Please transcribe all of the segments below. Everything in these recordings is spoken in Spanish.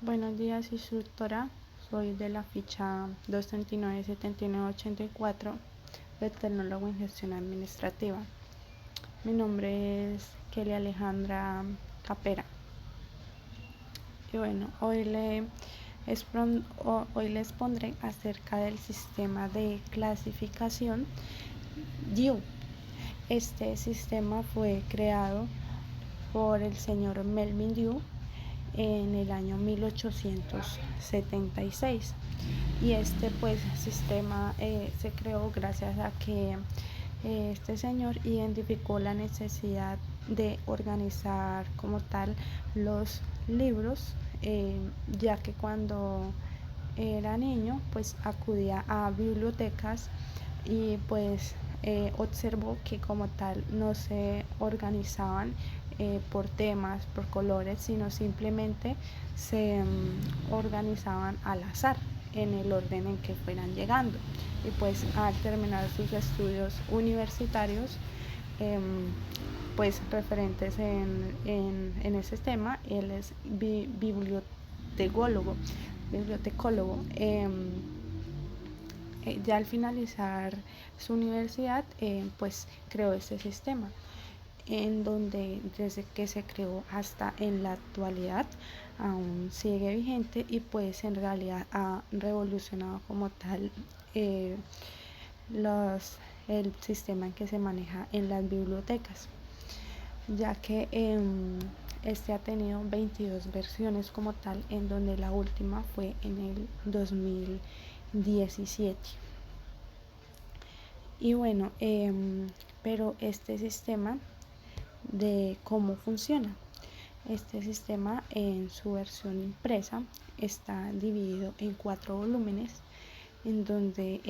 Buenos días, instructora. Soy de la ficha 239-7984 de tecnólogo en gestión administrativa. Mi nombre es Kelly Alejandra Capera. Y bueno, hoy les pondré acerca del sistema de clasificación DIU. Este sistema fue creado por el señor Melvin Dewey en el año 1876 y este sistema se creó gracias a que este señor identificó la necesidad de organizar como tal los libros, ya que cuando era niño pues acudía a bibliotecas y observó que como tal no se organizaban por temas, por colores, sino simplemente se organizaban al azar en el orden en que fueran llegando. Y pues al terminar sus estudios universitarios, referentes en ese tema, él es bibliotecólogo. Ya al finalizar su universidad, creó este sistema, en donde desde que se creó hasta en la actualidad aún sigue vigente y pues en realidad ha revolucionado como tal el sistema en que se maneja en las bibliotecas, ya que este ha tenido 22 versiones como tal, en donde la última fue en el 2017. Y bueno, pero este sistema de cómo funciona. Este sistema en su versión impresa está dividido en 4 volúmenes, en donde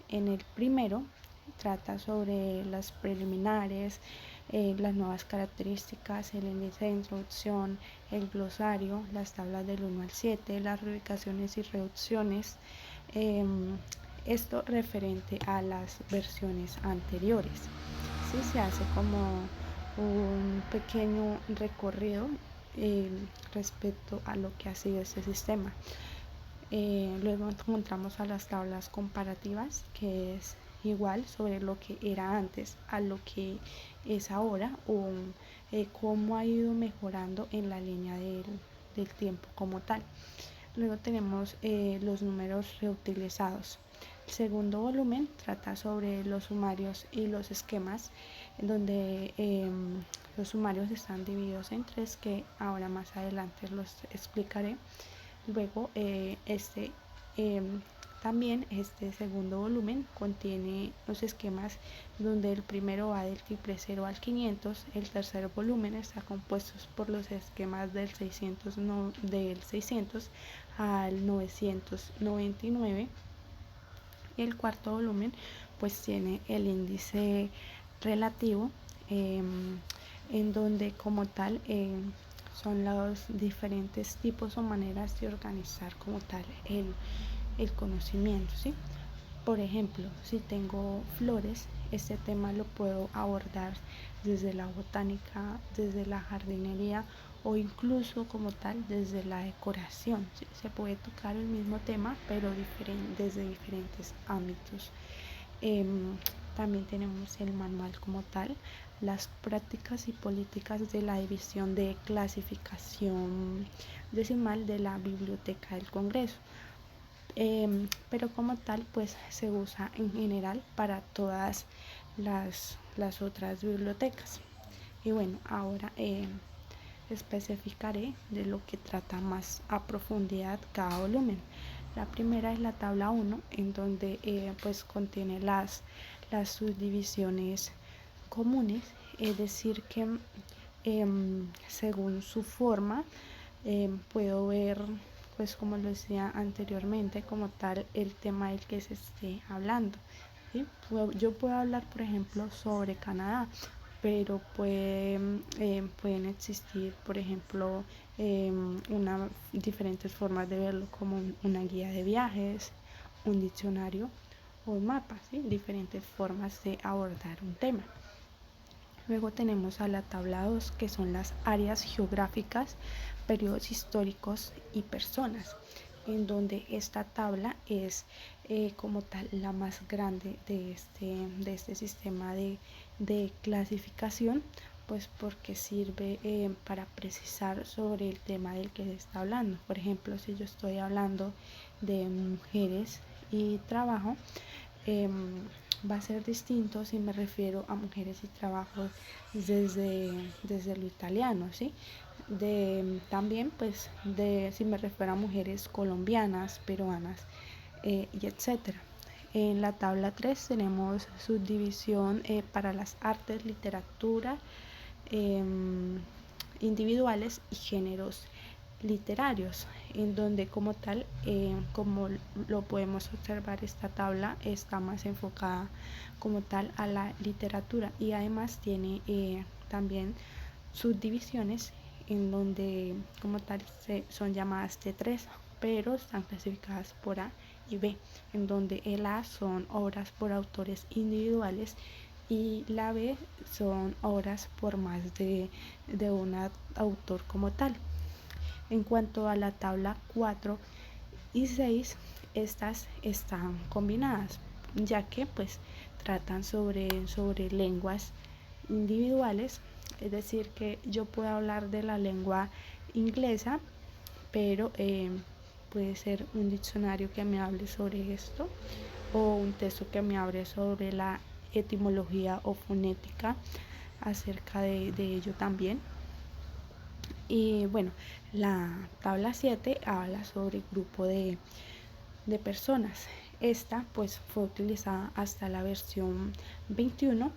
en el primero trata sobre las preliminares, las nuevas características, el índice de introducción, el glosario, las tablas del 1 al 7, las reubicaciones y reducciones, esto referente a las versiones anteriores. ¿Sí? Se hace como un pequeño recorrido respecto a lo que ha sido este sistema. Luego encontramos a las tablas comparativas, que es igual sobre lo que era antes a lo que es ahora, o cómo ha ido mejorando en la línea del tiempo como tal. Luego tenemos los números reutilizados. El segundo volumen trata sobre los sumarios y los esquemas, en donde los sumarios están divididos en 3, que ahora más adelante los explicaré. Luego también este segundo volumen contiene los esquemas, donde el primero va del 000 al 500. El tercer volumen está compuesto por los esquemas del 600 al 999. Y el cuarto volumen pues tiene el índice relativo, en donde como tal son los diferentes tipos o maneras de organizar como tal el conocimiento, ¿sí? Por ejemplo, si tengo flores, este tema lo puedo abordar desde la botánica, desde la jardinería o incluso como tal desde la decoración. ¿Sí? Se puede tocar el mismo tema, pero desde diferentes ámbitos. También tenemos el manual como tal, las prácticas y políticas de la división de clasificación decimal de la Biblioteca del Congreso. Pero como tal pues se usa en general para todas las otras bibliotecas. Y bueno, ahora especificaré de lo que trata más a profundidad cada volumen. La primera es la tabla 1, en donde contiene las subdivisiones comunes, es decir que según su forma puedo ver, pues como lo decía anteriormente, como tal el tema del que se esté hablando, ¿sí? Yo puedo hablar por ejemplo sobre Canadá, pero pueden existir por ejemplo diferentes formas de verlo, como una guía de viajes, un diccionario o un mapa, ¿sí? Diferentes formas de abordar un tema. Luego tenemos a la tabla 2, que son las áreas geográficas, periodos históricos y personas, en donde esta tabla es como tal la más grande de este sistema de clasificación, pues porque sirve para precisar sobre el tema del que se está hablando. Por ejemplo, si yo estoy hablando de mujeres y trabajo, va a ser distinto si me refiero a mujeres y trabajo desde lo italiano, ¿sí? También pues si me refiero a mujeres colombianas, peruanas y etcétera. En la tabla 3 tenemos subdivisión para las artes, literatura, individuales y géneros literarios, en donde como tal, como lo podemos observar, esta tabla está más enfocada como tal a la literatura, y además tiene también subdivisiones en donde como tal son llamadas T3, pero están clasificadas por A y B, en donde el A son obras por autores individuales y la B son obras por más de un autor como tal. En cuanto a la tabla 4 y 6, estas están combinadas, ya que pues tratan sobre lenguas individuales, es decir, que yo puedo hablar de la lengua inglesa, pero puede ser un diccionario que me hable sobre esto, o un texto que me hable sobre la etimología o fonética acerca de ello también. Y bueno, la tabla 7 habla sobre el grupo de personas. Esta pues fue utilizada hasta la versión 21,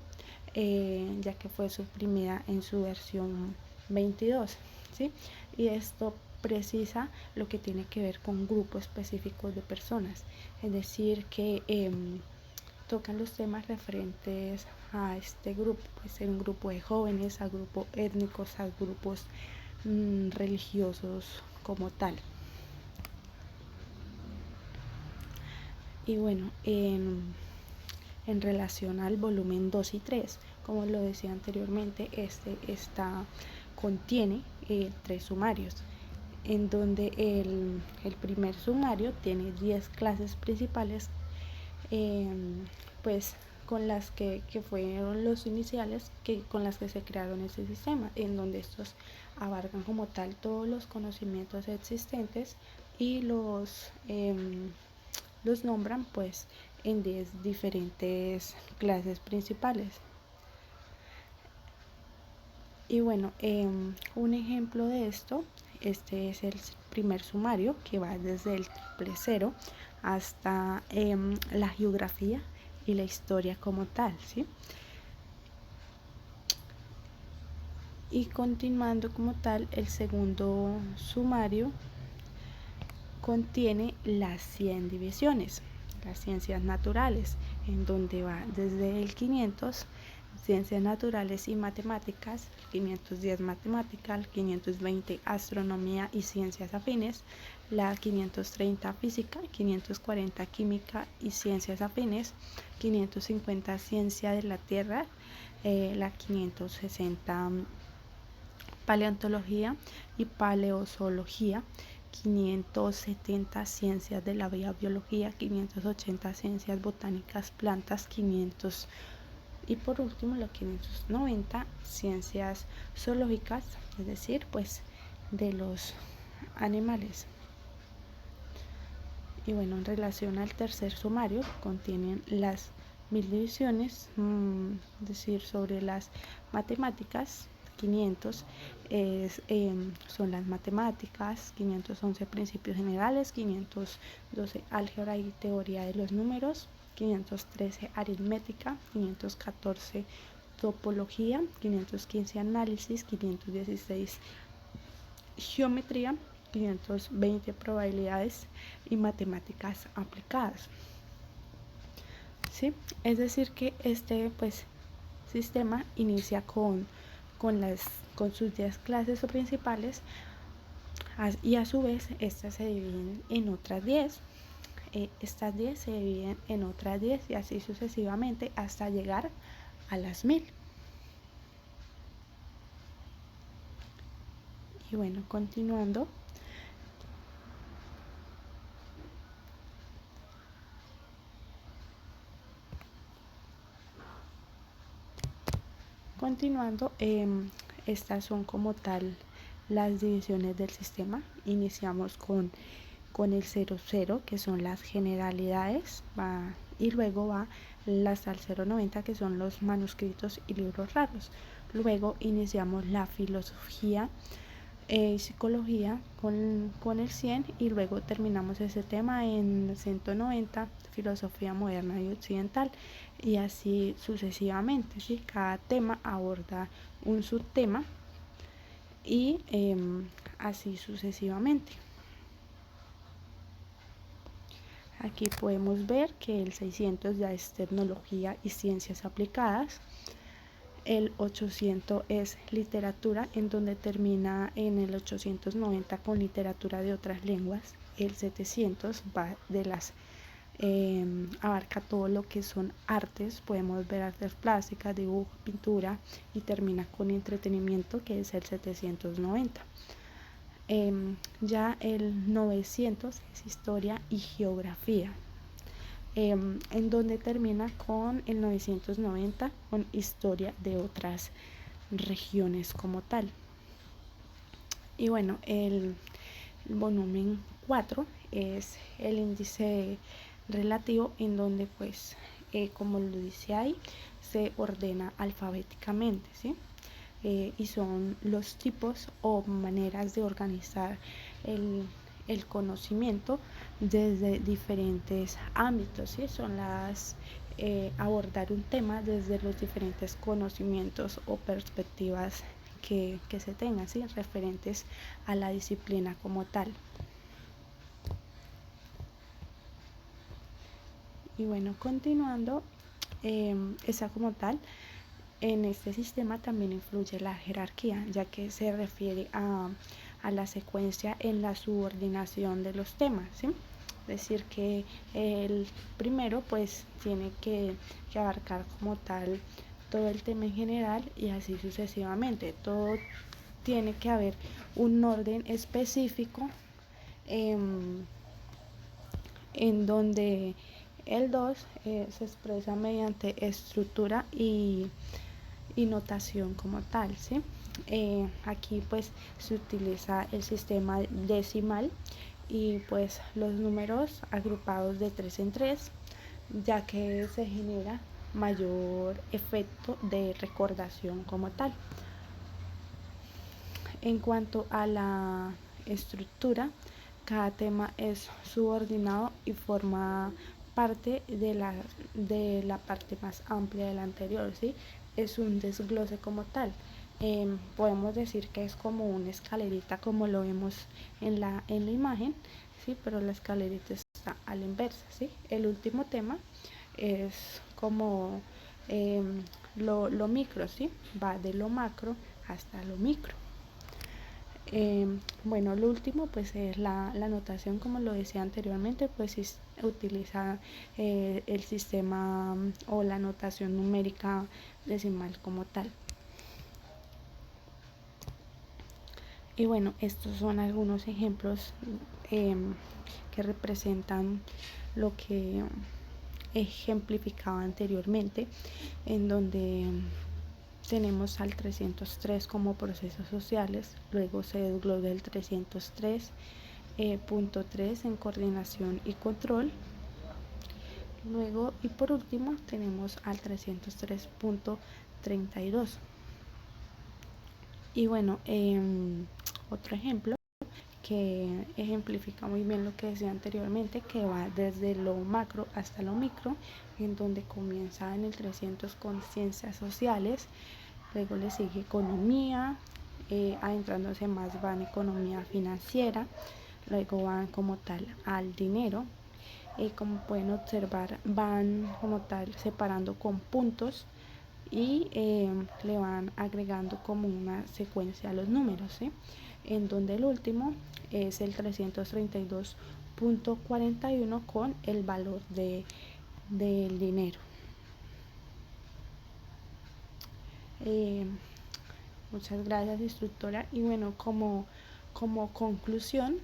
ya que fue suprimida en su versión 22, ¿sí? Y esto precisa lo que tiene que ver con grupos específicos de personas, es decir, que tocan los temas referentes a este grupo. Puede ser un grupo de jóvenes, a grupos étnicos, a grupos religiosos como tal. Y bueno, en relación al volumen 2 y 3, como lo decía anteriormente, contiene 3 sumarios, en donde el primer sumario tiene 10 clases principales, pues con las que fueron los iniciales, con las que se crearon este sistema, en donde estos abarcan como tal todos los conocimientos existentes y los nombran pues en 10 diferentes clases principales. Y bueno, un ejemplo de esto, este es el primer sumario, que va desde el 0 hasta la geografía y la historia como tal, ¿sí? Y continuando como tal, el segundo sumario contiene las 100 divisiones, las ciencias naturales, en donde va desde el 500 ciencias naturales y matemáticas, 510 matemática, 520 astronomía y ciencias afines, la 530 física, 540 química y ciencias afines, 550 ciencia de la tierra, la 560 paleontología y paleozoología, 570 ciencias de la biología, 580 ciencias botánicas, plantas, 500 y por último la 590 ciencias zoológicas, es decir, pues de los animales. Y bueno, en relación al tercer sumario, contienen las 1000 divisiones, es decir, sobre las matemáticas. 500 son las matemáticas, 511 principios generales, 512 álgebra y teoría de los números, 513 aritmética, 514 topología, 515 análisis, 516 geometría, 520 probabilidades y matemáticas aplicadas, ¿sí? Es decir que este pues sistema inicia con sus 10 clases principales, y a su vez estas se dividen en otras 10, estas 10 se dividen en otras 10 y así sucesivamente hasta llegar a las 1000. Y bueno, continuando. Continuando, estas son como tal las divisiones del sistema. Iniciamos con el 00, que son las generalidades, y luego va hasta el 090, que son los manuscritos y libros raros. Luego iniciamos la filosofía y psicología con el 100, y luego terminamos ese tema en 190, filosofía moderna y occidental, y así sucesivamente, ¿sí? Cada tema aborda un subtema y así sucesivamente. Aquí podemos ver que el 600 ya es tecnología y ciencias aplicadas. El 800 es literatura, en donde termina en el 890 con literatura de otras lenguas. El 700 va de las abarca todo lo que son artes, podemos ver artes plásticas, dibujo, pintura, y termina con entretenimiento, que es el 790. Ya el 900 es historia y geografía, en donde termina con el 990 con historia de otras regiones como tal. Y bueno, el volumen 4 es el índice relativo, en donde pues como lo dice ahí, se ordena alfabéticamente, ¿sí? Y son los tipos o maneras de organizar el conocimiento desde diferentes ámbitos, ¿sí? Son las abordar un tema desde los diferentes conocimientos o perspectivas que se tengan, ¿sí? Referentes a la disciplina como tal. Y bueno, continuando, esa como tal, en este sistema también influye la jerarquía, ya que se refiere a la secuencia en la subordinación de los temas, ¿sí? Es decir, que el primero pues tiene que abarcar como tal todo el tema en general, y así sucesivamente. Todo tiene que haber un orden específico, en donde el 2 se expresa mediante estructura y notación como tal, ¿sí? Aquí pues se utiliza el sistema decimal y pues los números agrupados de 3 en 3, ya que se genera mayor efecto de recordación como tal. En cuanto a la estructura, cada tema es subordinado y forma parte de la parte más amplia del anterior, ¿sí? Es un desglose como tal. Podemos decir que es como una escalerita, como lo vemos en la imagen, ¿sí? Pero la escalerita está a la inversa, ¿sí? El último tema es como lo micro, ¿sí? Va de lo macro hasta lo micro. Bueno, lo último pues es la notación, como lo decía anteriormente, pues utiliza el sistema o la notación numérica decimal como tal. Y bueno, estos son algunos ejemplos que representan lo que ejemplificaba anteriormente, en donde tenemos al 303 como procesos sociales, luego se desglosa el 303.3 en coordinación y control, luego y por último tenemos al 303.32. Y bueno, otro ejemplo que ejemplifica muy bien lo que decía anteriormente, que va desde lo macro hasta lo micro, en donde comienza en el 300 con ciencias sociales, luego le sigue economía, adentrándose más van economía financiera, luego van como tal al dinero, como pueden observar van como tal separando con puntos, y le van agregando como una secuencia a los números, ¿sí? En donde el último es el 332.41 con el valor del dinero. Muchas gracias, instructora. Y bueno, como como conclusión,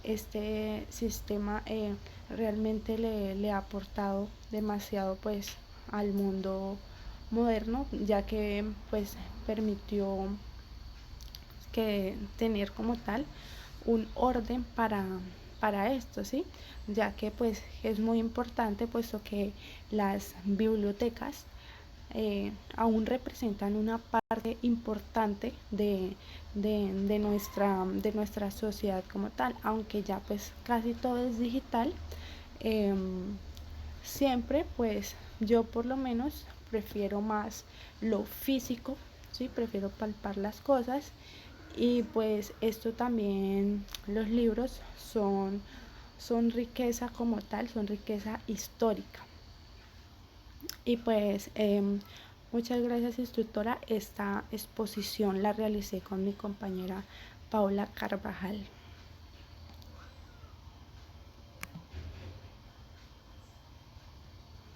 este sistema realmente le ha aportado demasiado pues al mundo moderno, ya que pues permitió que tener como tal un orden para esto, ¿sí? Ya que pues es muy importante, puesto que las bibliotecas aún representan una parte importante de nuestra sociedad como tal, aunque ya pues casi todo es digital. eh, Siempre pues yo por lo menos prefiero más lo físico, ¿sí? Prefiero palpar las cosas, y pues esto también, los libros son riqueza como tal, son riqueza histórica. Y pues muchas gracias, instructora. Esta exposición la realicé con mi compañera Paula Carvajal.